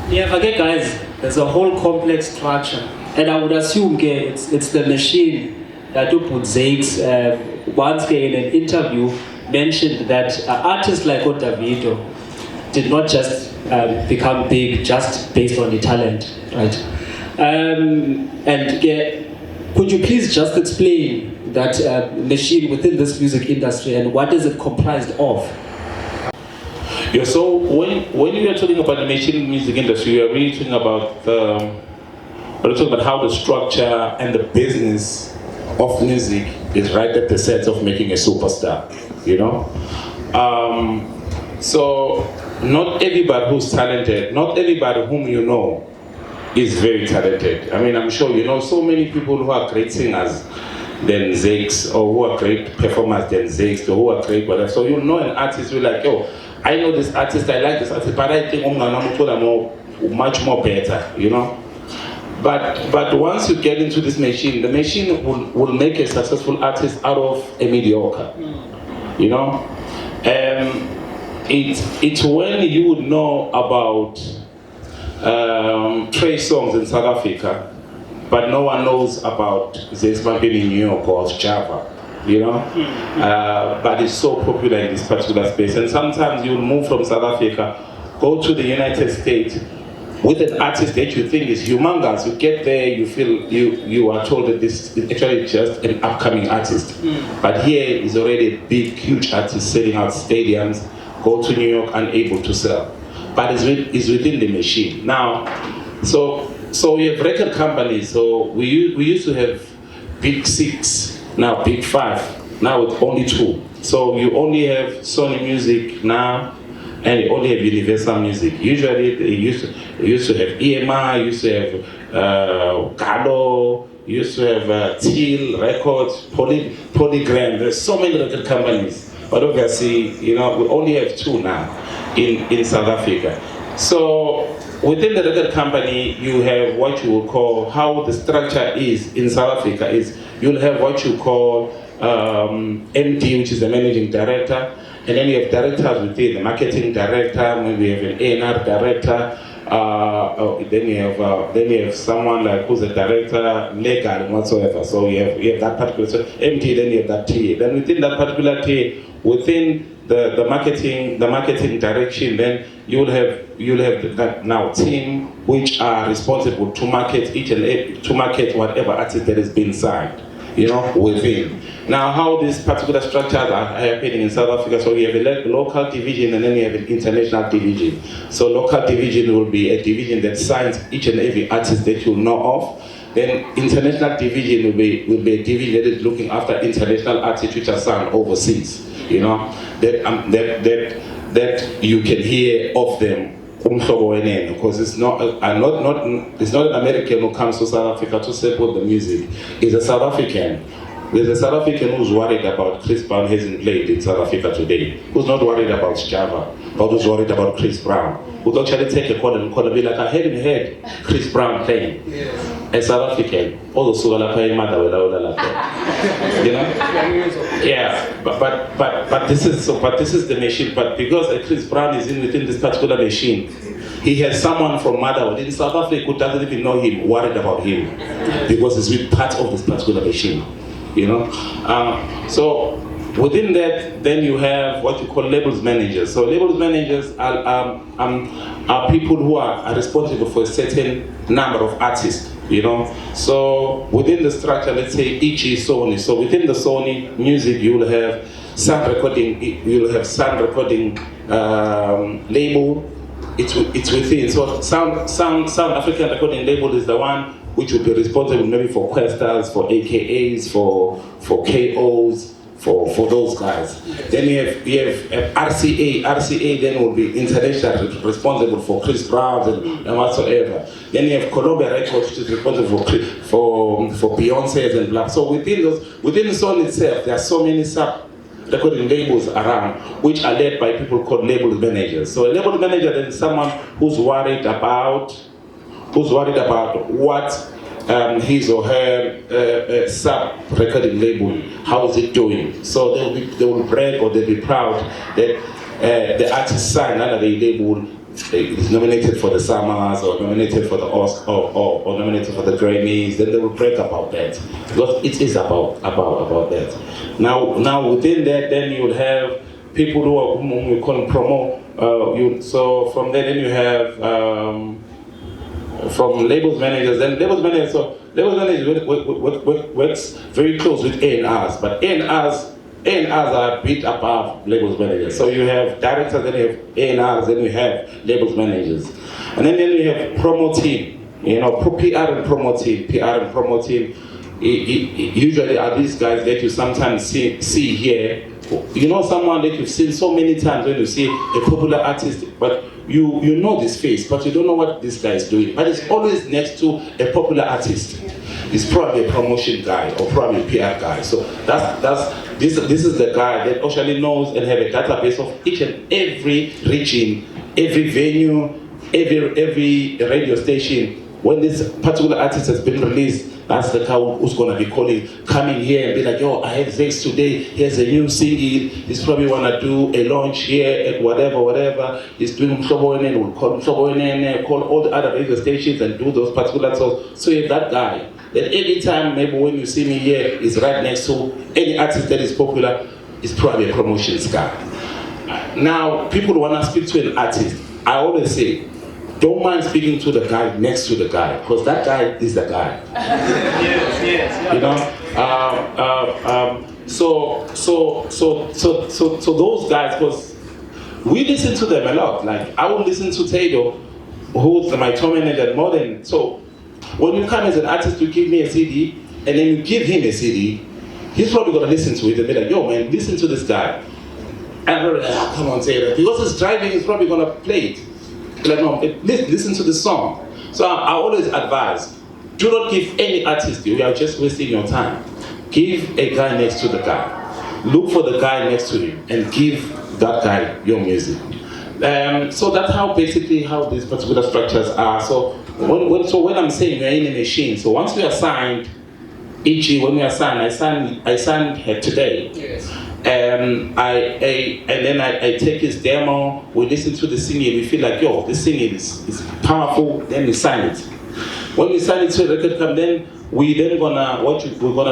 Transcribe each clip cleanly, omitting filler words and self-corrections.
Yeah, okay, guys, there's a whole complex structure, and I would assume it's the machine that you put Zakes once in an interview mentioned that artists like Davido did not just become big just based on the talent, right? And could you please just explain that machine within this music industry and what is it comprised of? Yeah, so when you are talking about the machine music industry, you are really talking about we're talking about how the structure and the business of music is right at the sense of making a superstar, you know? So not everybody who's talented, not everybody whom you know is very talented. I mean, I'm sure you know so many people who are great singers than Zakes, or who are great performers than Zakes, or who are great whatever. So you know an artist, you're like, yo, I know this artist, I like this artist, but I think I'm much more better, you know? But once you get into this machine, the machine will make a successful artist out of a mediocre, you know? It's when you would know about Trey songs in South Africa, but no one knows about Zakes Bantwini in New York or Java, you know? But it's so popular in this particular space. And sometimes you'll move from South Africa, go to the United States with an artist that you think is humongous. You get there, you feel you are told that this is actually just an upcoming artist. But here is already a big, huge artist selling out stadiums, go to New York unable to sell. But it's within the machine. Now, so we have record companies. So we used to have big 6, now big 5, now it's only 2. So you only have Sony Music now, and you only have Universal Music. Usually they used to have EMI, used to have Gado, used to have Teal Records, Polygram. There's so many record companies. But obviously, you know, we only have 2 now in South Africa. So within the record company, you have what you would call, how the structure is in South Africa is, you'll have what you call MD, which is the managing director, and then you have directors within, the marketing director, maybe you have an A&R director, then you have someone like who's a director, legal and whatsoever. So you have that particular MD, then you have that TA. Then within that particular TA, within the marketing direction, then you'll have that now team which are responsible to market to market whatever artist that has been signed, you know, within. Now, how these particular structures are happening in South Africa, so you have a local division and then you have an international division. So local division will be a division that signs each and every artist that you know of. Then international division will be a division that is looking after international artists which are signed overseas, you know, that you can hear of them. Because it's not an American who comes to South Africa to support the music. It's a South African. There's a South African who's worried about Chris Brown hasn't played in South Africa today. Who's not worried about Java, but who's worried about Chris Brown. Who's actually take a call and be like, I hadn't heard Chris Brown playing. Yes. A South African. Also, you know? Yeah, but this is the machine. But because Chris Brown is within this particular machine, he has someone from Motherwell in South Africa who doesn't even know him, worried about him, because he's with part of this particular machine, you know. So within that, then you have what you call labels managers. So labels managers are people who are responsible for a certain number of artists, you know. So within the structure, let's say each is Sony. So within the Sony music, you will have sound recording. You will have sound recording label. It's within. So sound African recording label is the one which will be responsible maybe for Questers, for AKAs, for KOs, for those guys. Then you have RCA. RCA then will be international, responsible for Chris Brown and whatsoever. Then you have Columbia Records, which is responsible for Beyonce's and blah. So within the song itself, there are so many recording labels around, which are led by people called label managers. So a label manager then is someone who's worried about what his or her sub-recording label, how is it doing? So they will brag or they'll be proud that the artist signed under the label is nominated for the Summers or nominated for the Oscar or nominated for the Grammys, then they will brag about that, because it is about that. Now within that, then you will have people whom we call promo. So from there, then you have from labels managers. Then labels managers. So labels managers works very close with A&Rs, but A&Rs are a bit above labels managers. So you have directors, then you have A&Rs, then you have labels managers, and then you have promo team. You know, PR and promo team. Usually are these guys that you sometimes see here. You know, someone that you've seen so many times when you see a popular artist, but you know this face, but you don't know what this guy is doing. But it's always next to a popular artist. It's probably a promotion guy or probably a PR guy. So this is the guy that actually knows and have a database of each and every region, every venue, every radio station. When this particular artist has been released, that's the guy who's going to be coming here and be like, yo, I have Zakes today, here's a new single, he's probably want to do a launch here at whatever, he's doing Mhloboyene, we'll call Mhloboyene, call all the other radio stations and do those particular songs. So you have that guy, that every time, maybe when you see me here, is right next to any artist that is popular, is probably a promotions guy. Now, people want to speak to an artist. I always say, don't mind speaking to the guy next to the guy, because that guy is the guy. Yes. You know, so those guys, because we listen to them a lot. Like I would listen to Tado, who's my tour manager more than. So when you come as an artist, you give me a CD, and then you give him a CD, he's probably gonna listen to it and be like, yo man, listen to this guy. And I'm like, oh, come on, Tado, because he's driving, he's probably gonna play it. Like, no, listen to the song. So I always advise, do not give any artist, you are just wasting your time. Give a guy next to the guy. Look for the guy next to him and give that guy your music. So that's how basically how these particular structures are. So when I'm saying you're in a machine, so once we are signed, e.g. when we are signed, I signed her today. Yes. And then I take his demo, we listen to the singing, we feel like, yo, this singing is powerful, then we sign it. When we sign it to a record company, we're gonna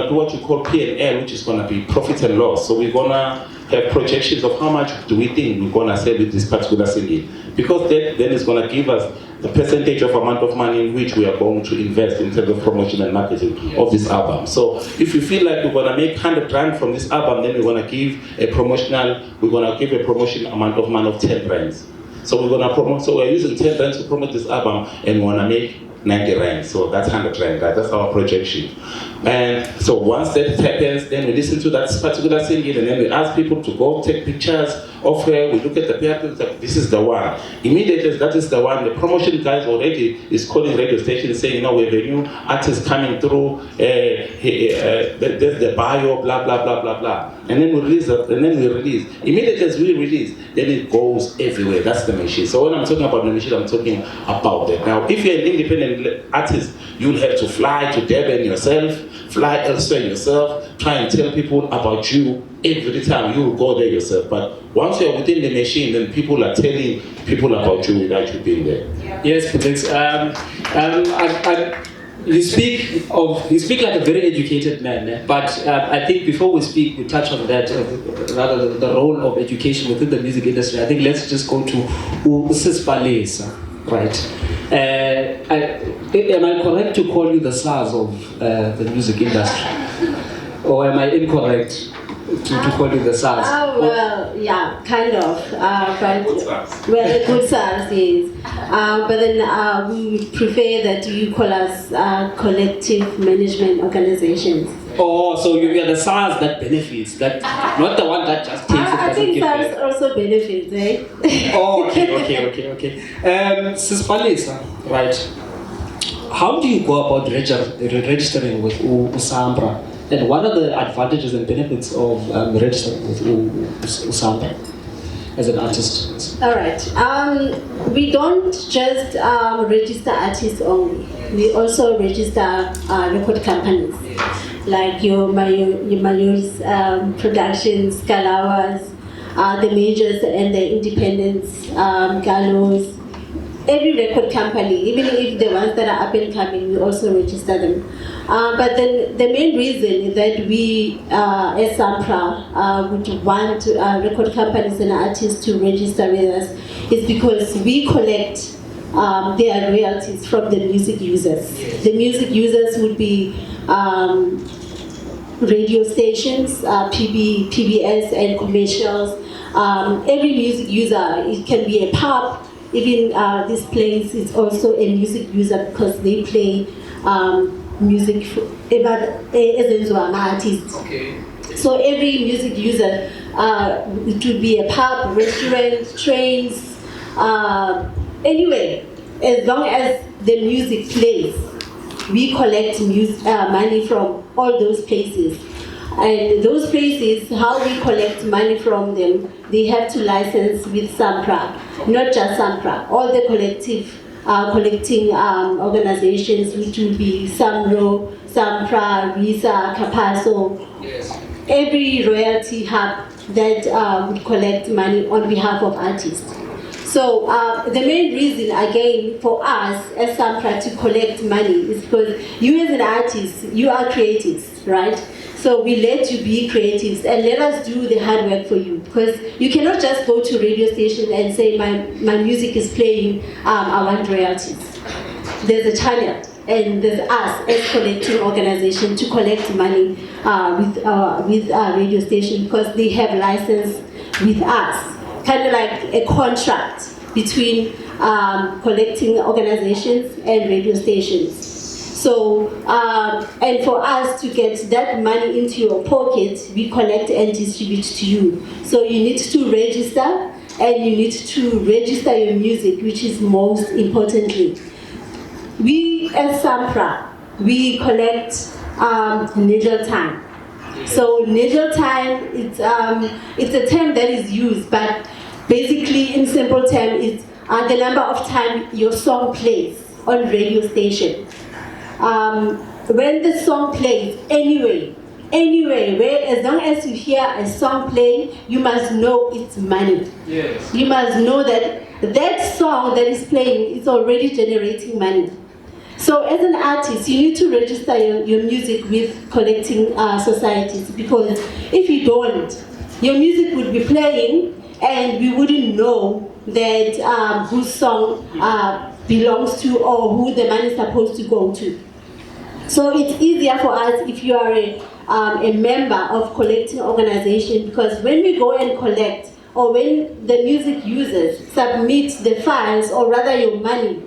do what you call P&L, which is gonna be profit and loss. So we're gonna have projections of how much do we think we're gonna sell with this particular singing. Because then it's gonna give us the percentage of amount of money in which we are going to invest in terms of promotion and marketing of this album. So if you feel like we're gonna make 100 rand from this album, then we're gonna give a promotion amount of money of 10 rands. So we're gonna promote, so we're using 10 rands to promote this album and we wanna make 90 rand, so that's 100 rand, right? That's our projection. And so once that happens, then we listen to that particular single and then we ask people to go take pictures of her. We look at the paper, like, this is the one. Immediately, that is the one. The promotion guys already is calling radio stations saying, you know, we have a new artist coming through, there's the bio, blah, blah, blah, blah, blah. And then we release. Immediately as we release, then it goes everywhere. That's the machine. So when I'm talking about the machine, I'm talking about that. Now, if you're an independent artist, you'll have to fly to Durban yourself, fly elsewhere yourself, try and tell people about you every time. You will go there yourself. But once you're within the machine, then people are telling people about you without you being there. Yes, thanks. You speak like a very educated man, but I think before we speak, we touch on that, rather the role of education within the music industry. I think let's just go to Usisipalesa, right? Am I correct to call you the SARS of the music industry? Or am I incorrect to call you the SARS? Oh, well, yeah, kind of. A good SARS is. But then we prefer that you call us collective management organizations. Oh, so you're the SARS that benefits, that not the one that just takes it. I think SARS also benefits, eh? Oh, okay. Usisipalesa, right? How do you go about registering with USAMBRA? And what are the advantages and benefits of registering with USAMBRA as an artist? All right. We don't just register artists only. We also register record companies like your Mayos Productions, Galawas, the majors and the independents, Gallows, every record company, even if the ones that are up and coming, we also register them. But then the main reason that we, as SAMPRA, would want record companies and artists to register with us is because we collect their royalties from the music users. The music users would be radio stations, PBS and commercials. Every music user, it can be a pub, even this place is also a music user because they play music as an artist. Okay. So every music user, it would be a pub, restaurant, trains, anyway, as long as the music plays, we collect money from all those places. And those places, how we collect money from them, they have to license with SAMPRA, not just SAMPRA, all the collecting organizations, which will be SAMRO, SAMPRA, Visa, Capaso, Yes. every royalty hub that would collect money on behalf of artists. So the main reason, again, for us as SAMPRA to collect money is because you as an artist, you are creatives, right? So we let you be creatives and let us do the hard work for you, because you cannot just go to radio station and say my music is playing, I want royalties. There's a channel and there's us as collecting organization to collect money with radio station because they have license with us. Kind of like a contract between collecting organizations and radio stations. So, and for us to get that money into your pocket, we collect and distribute to you. So you need to register, and you need to register your music, which is most importantly. We as SAMPRA, we collect legal time. So legal time, it's a term that is used, but basically in simple terms, it's the number of time your song plays on radio station. When the song plays, anyway, where as long as you hear a song playing, you must know it's money. Yes. You must know that that song that is playing is already generating money. So as an artist, you need to register your music with collecting societies, because if you don't, your music would be playing and we wouldn't know that whose song belongs to or who the money is supposed to go to. So it's easier for us if you are a member of collecting organization, because when we go and collect, or when the music users submit the files, or rather your money,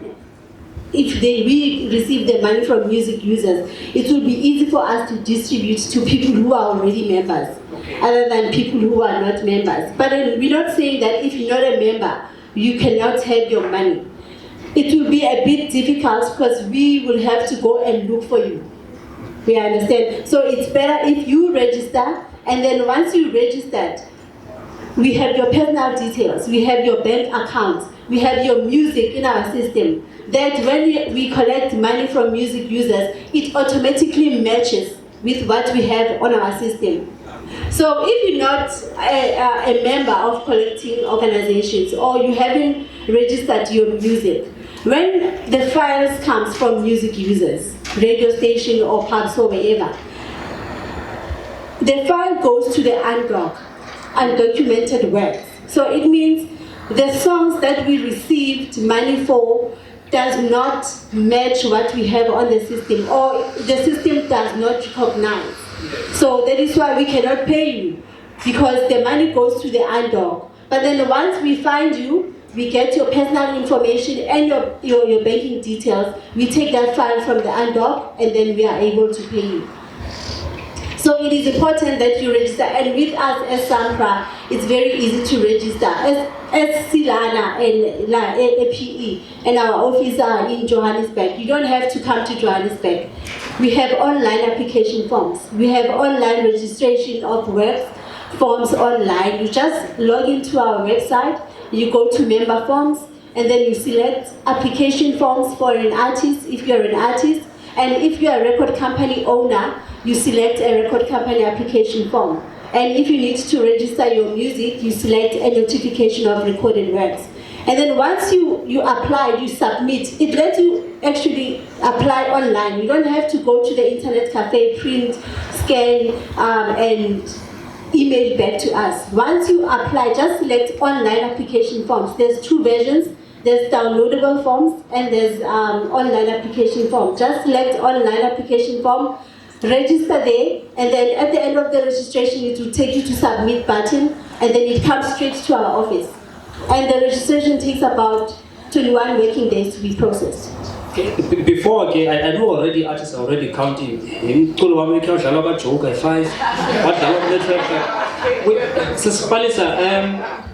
if we receive the money from music users, it will be easy for us to distribute to people who are already members, other than people who are not members. But we're not saying that if you're not a member, you cannot have your money. It will be a bit difficult because we will have to go and look for you. We understand. So it's better if you register, and then once you registered, we have your personal details, we have your bank accounts, we have your music in our system, that when we collect money from music users, it automatically matches with what we have on our system. So if you're not a member of collecting organizations, or you haven't registered your music, when the files comes from music users, radio station or pubs or wherever, the file goes to the undocumented works. So it means the songs that we received money for does not match what we have on the system, or the system does not recognize. So that is why we cannot pay you, because the money goes to the UNDOC. But then once we find you, we get your personal information and your banking details, we take that file from the UNDOC, and then we are able to pay you. So it is important that you register, and with us as SAMPRA, it's very easy to register. As Silana and APE and our office are in Johannesburg, you don't have to come to Johannesburg. We have online application forms. We have online registration of works forms online. You just log into our website, you go to member forms, and then you select application forms for an artist, if you're an artist, and if you're a record company owner, you select a record company application form. And if you need to register your music, you select a notification of recorded works. And then once you apply, you submit, it lets you actually apply online. You don't have to go to the internet cafe, print, scan, and email back to us. Once you apply, just select online application forms. There's 2 versions. There's downloadable forms and there's online application form. Just select online application form, register there, and then at the end of the registration, it will take you to submit button, and then it comes straight to our office. And the registration takes about 21 working days to be processed. Okay. Before, okay, I know already artists are already counting. Sis Palisa,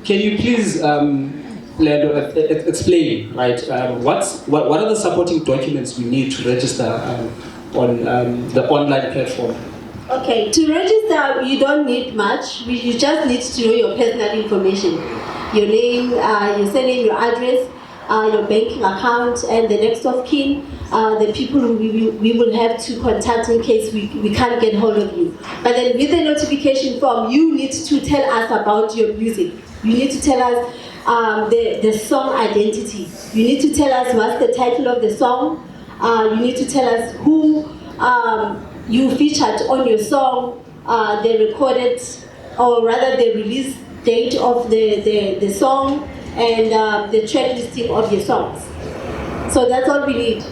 can you please explain, right? What are the supporting documents we need to register on the online platform? Okay, to register, you don't need much. You just need to know your personal information. Your name, your surname, your address, your banking account, and the next of kin, the people who we will have to contact in case we can't get hold of you. But then with the notification form, you need to tell us about your music. You need to tell us the song identity. You need to tell us what's the title of the song. You need to tell us who you featured on your song, the recorded, or rather the release date of the song, and the track listing of your songs. So that's all we need.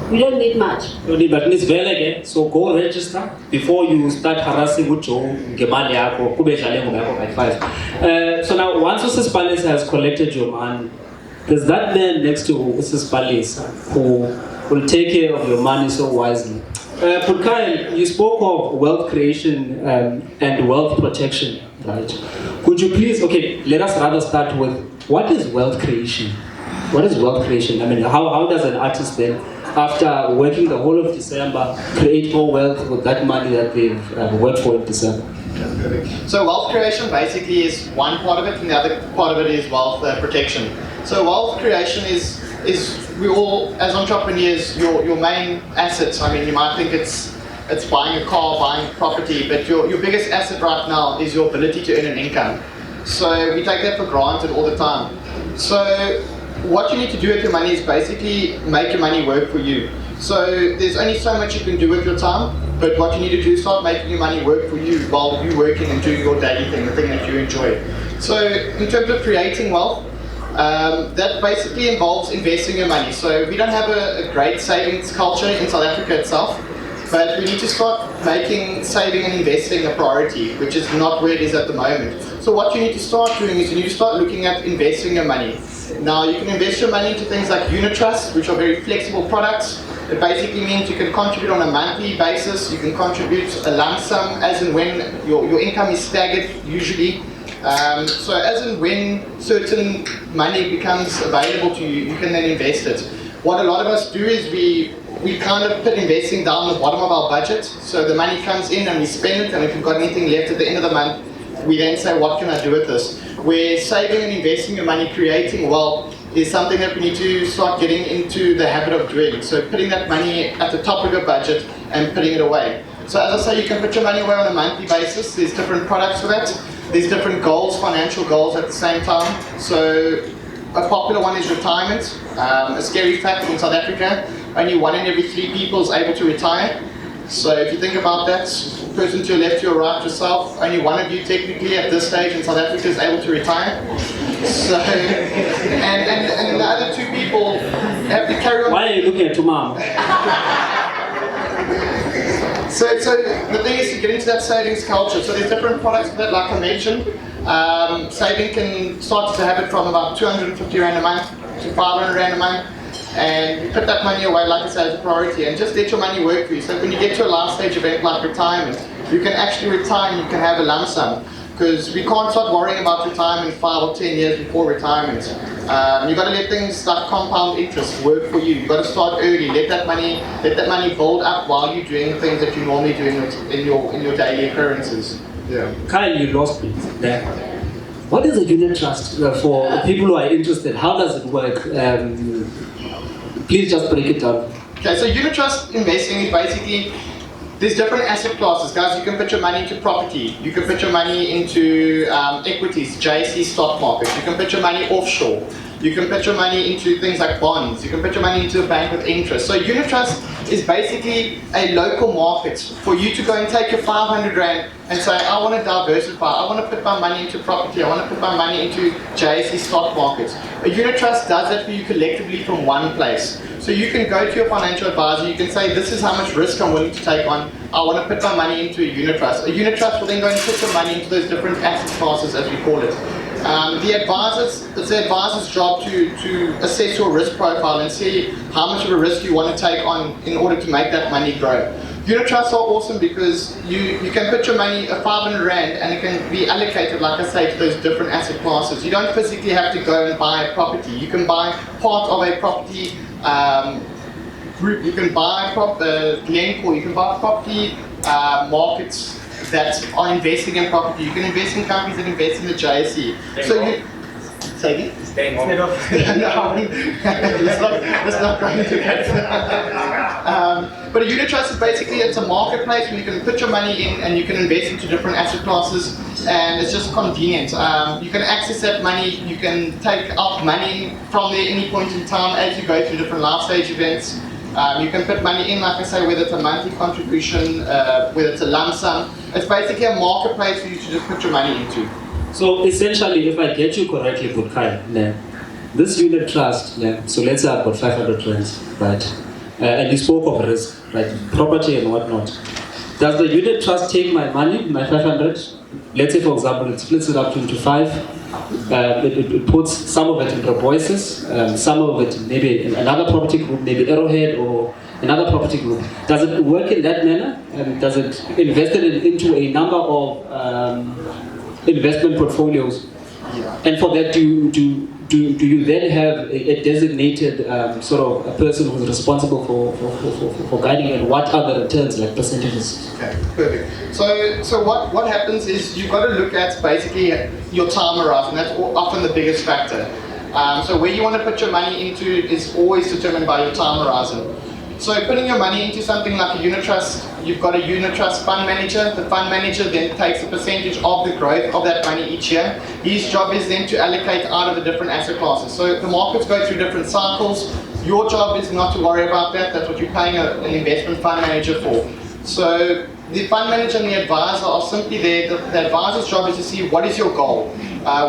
We don't need much. But Ms. Velege, so go register before you start harassing Ucho, Gemani Yako, Kube Shalemo by 5. So now, once Mrs. Palisa has collected your money, there's that man next to Mrs. Palisa who will take care of your money so wisely. Putkail, you spoke of wealth creation and wealth protection, right? Could you please, okay, let us rather start with, what is wealth creation? What is wealth creation? I mean, how does an artist then, after working the whole of December, create more wealth with that money that they've worked for in December? So wealth creation basically is one part of it, and the other part of it is wealth protection. So wealth creation is we all, as entrepreneurs, your main assets. I mean, you might think it's buying a car, buying property, but your biggest asset right now is your ability to earn an income. So we take that for granted all the time. So what you need to do with your money is basically make your money work for you. So there's only so much you can do with your time, but what you need to do is start making your money work for you while you're working and doing your daily thing, the thing that you enjoy. So in terms of creating wealth, that basically involves investing your money. So we don't have a great savings culture in South Africa itself, but we need to start making saving and investing a priority, which is not where it is at the moment. So what you need to start doing is you need to start looking at investing your money. Now you can invest your money into things like unit trusts, which are very flexible products. It basically means you can contribute on a monthly basis, you can contribute a lump sum as and when your income is staggered usually. So as and when certain money becomes available to you, you can then invest it. What a lot of us do is we kind of put investing down the bottom of our budget. So the money comes in and we spend it, and if we've got anything left at the end of the month, we then say, what can I do with this? Where saving and investing your money, creating wealth, is something that we need to start getting into the habit of doing. So putting that money at the top of your budget and putting it away. So as I say, you can put your money away on a monthly basis. There's different products for that. There's different goals, financial goals at the same time. So a popular one is retirement. A scary fact in South Africa, only 1 in every 3 people is able to retire. So if you think about that, person to your left, to your right, yourself, only one of you technically at this stage in South Africa is able to retire. So, and the other 2 people have to carry on. Why are you looking at your mom? So the thing is to get into that savings culture. So there's different products for that, like I mentioned. Saving can start to have it from about 250 Rand a month to 500 Rand a month. And you put that money away, like I said, as a priority, and just let your money work for you. So when you get to a last stage event like retirement, you can actually retire and you can have a lump sum. Because we can't start worrying about retirement 5 or 10 years before retirement. You've got to let things like compound interest work for you. You've got to start early. Let that money build up while you're doing things that you normally do in your daily occurrences. Yeah. Kyle, you lost me there. What is a unit trust for people who are interested? How does it work? Please just break it down. Okay, so unit trust investing is basically, there's different asset classes, guys. You can put your money into property. You can put your money into equities, JSE stock market. You can put your money offshore. You can put your money into things like bonds. You can put your money into a bank with interest. So unit trust is basically a local market for you to go and take your 500 Rand and say, I want to diversify. I want to put my money into property. I want to put my money into JSE stock markets. A unit trust does that for you collectively from one place. So you can go to your financial advisor. You can say, this is how much risk I'm willing to take on. I want to put my money into a unit trust. A unit trust will then go and put your money into those different asset classes, as we call it. It's the advisor's job to assess your risk profile and see how much of a risk you want to take on in order to make that money grow. Unit trusts are awesome because you can put your money, 500 Rand, and it can be allocated, like I say, to those different asset classes. You don't physically have to go and buy a property. You can buy part of a property group. You can buy Glencore. You can buy property markets that are investing in property. You can invest in companies that invest in the JSE. So you say again? Staying home. No, let's not go into that. But a unit trust is basically, it's a marketplace where you can put your money in and you can invest into different asset classes, and it's just convenient. You can access that money, you can take out money from there any point in time as you go through different life stage events. You can put money in, like I say, whether it's a monthly contribution, whether it's a lump sum. It's basically a marketplace for you to just put your money into. So essentially, if I get you correctly, Budkai, this unit trust, so let's say I've got 500 Rands, right? And you spoke of risk, right? Property and whatnot. Does the unit trust take my money, my 500? Let's say, for example, it splits it up into 5. It puts some of it in Voices, some of it maybe in another property group, maybe Arrowhead or another property group. Does it work in that manner? Does it invest it into a number of investment portfolios? Yeah. And for that, do you then have a designated sort of a person who's responsible for guiding it? What are the returns, like percentages? Okay, perfect. So what happens is you've got to look at basically your time horizon. That's often the biggest factor. So where you want to put your money into is always determined by your time horizon. So putting your money into something like a unit trust, you've got a unit trust fund manager. The fund manager then takes a percentage of the growth of that money each year. His job is then to allocate out of the different asset classes. So the markets go through different cycles. Your job is not to worry about that. That's what you're paying an investment fund manager for. So the fund manager and the advisor are simply there. The advisor's job is to see what is your goal.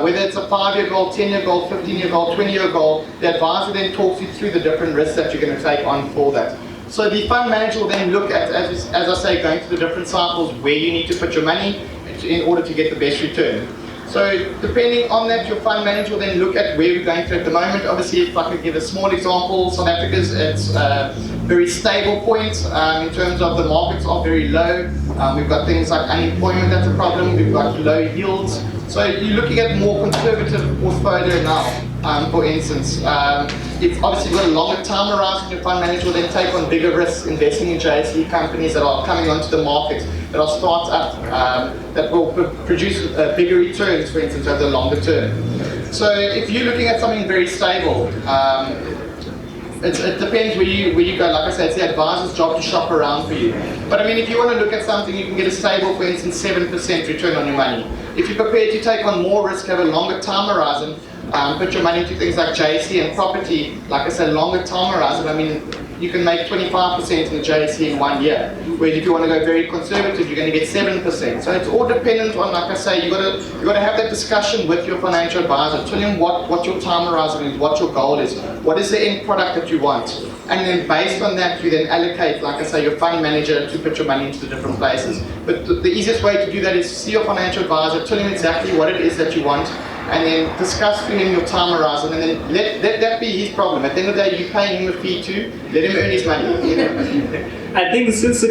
Whether it's a 5-year goal, 10-year goal, 15-year goal, 20-year goal, the advisor then talks you through the different risks that you're going to take on for that. So the fund manager will then look at, as I say, going through the different cycles where you need to put your money in order to get the best return. So depending on that, your fund manager will then look at where we're going through at the moment. Obviously, if I could give a small example, South Africa's it's very stable point in terms of the markets are very low. We've got things like unemployment that's a problem. We've got low yields. So you're looking at more conservative portfolio now. For instance, if obviously you've got a longer time horizon, your fund manager will then take on bigger risks, investing in JSE companies that are coming onto the market, that are start-up, that will produce bigger returns, for instance, over the longer term. So if you're looking at something very stable, it depends where you go. Like I said, it's the advisor's job to shop around for you. But I mean, if you want to look at something, you can get a stable, for instance, 7% return on your money. If you're prepared to take on more risk, have a longer time horizon, put your money into things like JSE and property, like I said, longer time horizon, I mean, you can make 25% in the JSE in 1 year. Whereas if you want to go very conservative, you're going to get 7%. So it's all dependent on, like I say, you got to have that discussion with your financial advisor. Tell him what your time horizon is, what your goal is, what is the end product that you want. And then based on that, you then allocate, like I say, your fund manager to put your money into the different places. But the easiest way to do that is see your financial advisor, tell him exactly what it is that you want, and then discuss with him your time horizon, and then let that be his problem. At the end of the day, you pay him a fee too, let him earn his money. You know? I think since